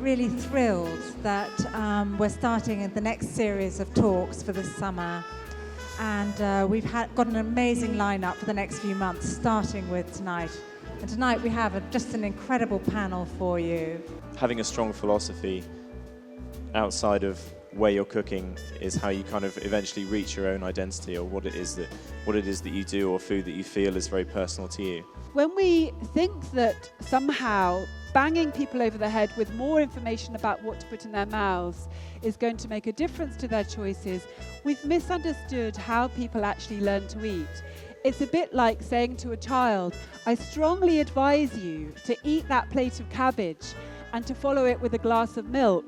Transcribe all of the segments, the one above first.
really thrilled that we're starting the next series of talks for this summer. And we've got an amazing lineup for the next few months, starting with tonight. And tonight we have just an incredible panel for you. Having a strong philosophy outside of where you're cooking is how you kind of eventually reach your own identity, or what it is that you do, or food that you feel is very personal to you. When we think that somehow banging people over the head with more information about what to put in their mouths is going to make a difference to their choices, we've misunderstood how people actually learn to eat. It's a bit like saying to a child, I strongly advise you to eat that plate of cabbage and to follow it with a glass of milk.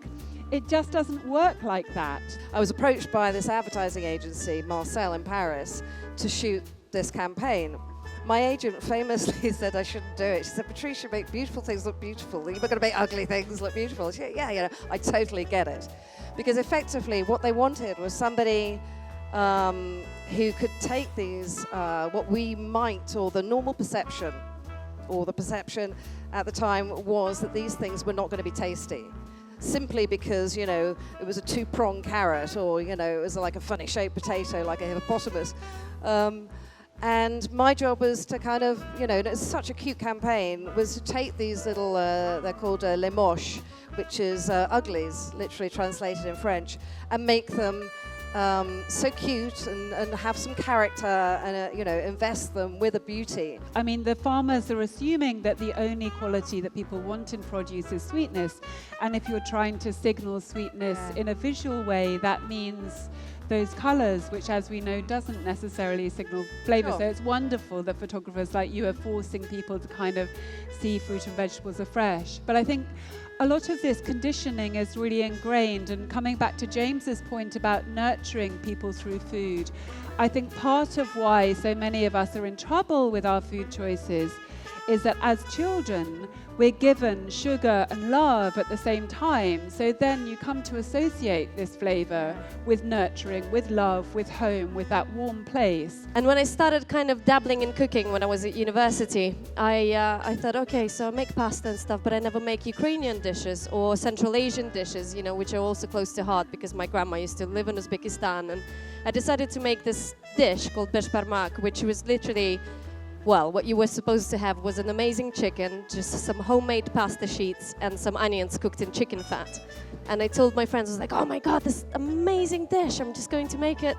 It just doesn't work like that. I was approached by this advertising agency, Marcel in Paris, to shoot this campaign. My agent famously said I shouldn't do it. She said, Patricia, make beautiful things look beautiful. You're not going to make ugly things look beautiful. She said, yeah, I totally get it. Because effectively what they wanted was somebody who could take these, what we might, or the normal perception, or the perception at the time was that these things were not going to be tasty. Simply because, it was a two-pronged carrot, or, it was like a funny-shaped potato, like a hippopotamus. And my job was to kind of, it's such a cute campaign, was to take these little, they're called les moches, which is uglies, literally translated in French, and make them so cute and have some character and, invest them with a beauty. I mean, the farmers are assuming that the only quality that people want in produce is sweetness. And if you're trying to signal sweetness in a visual way, that means those colours, which as we know doesn't necessarily signal flavour. Sure. So it's wonderful that photographers like you are forcing people to kind of see fruit and vegetables are fresh. But I think a lot of this conditioning is really ingrained, and coming back to James's point about nurturing people through food, I think part of why so many of us are in trouble with our food choices is that as children, we're given sugar and love at the same time. So then you come to associate this flavour with nurturing, with love, with home, with that warm place. And when I started kind of dabbling in cooking when I was at university, I thought, okay, so I make pasta and stuff, but I never make Ukrainian dishes or Central Asian dishes, which are also close to heart because my grandma used to live in Uzbekistan. And I decided to make this dish called beshbarmak, which was literally, well, what you were supposed to have was an amazing chicken, just some homemade pasta sheets and some onions cooked in chicken fat. And I told my friends, I was like, oh my God, this amazing dish, I'm just going to make it.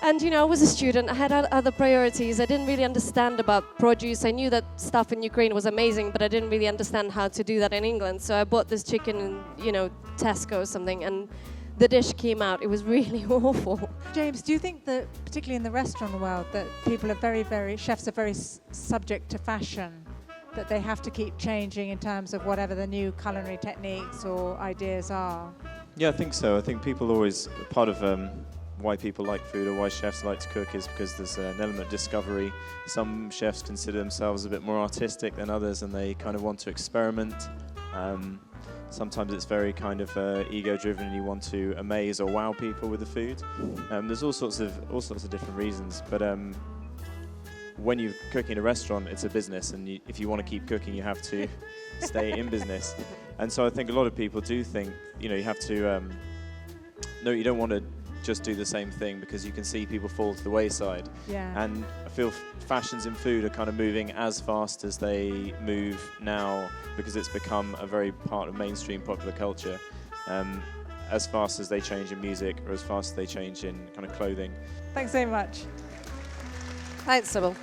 And, I was a student, I had other priorities, I didn't really understand about produce. I knew that stuff in Ukraine was amazing, but I didn't really understand how to do that in England. So I bought this chicken in, Tesco or something, and the dish came out. It was really awful. James, do you think that, particularly in the restaurant world, that people are chefs are very subject to fashion, that they have to keep changing in terms of whatever the new culinary techniques or ideas are? Yeah, I think so. I think people always, part of why people like food or why chefs like to cook is because there's an element of discovery. Some chefs consider themselves a bit more artistic than others, and they kind of want to experiment. Sometimes it's very kind of ego-driven, and you want to amaze or wow people with the food. There's all sorts of different reasons, but when you're cooking in a restaurant, it's a business, and if you want to keep cooking, you have to stay in business. And so I think a lot of people do think, you have to. No, you don't want to just do the same thing, because you can see people fall to the wayside. Yeah. And I feel fashions in food are kind of moving as fast as they move now, because it's become a very part of mainstream popular culture. As fast as they change in music, or as fast as they change in kind of clothing. Thanks so much. Thanks, Sybil.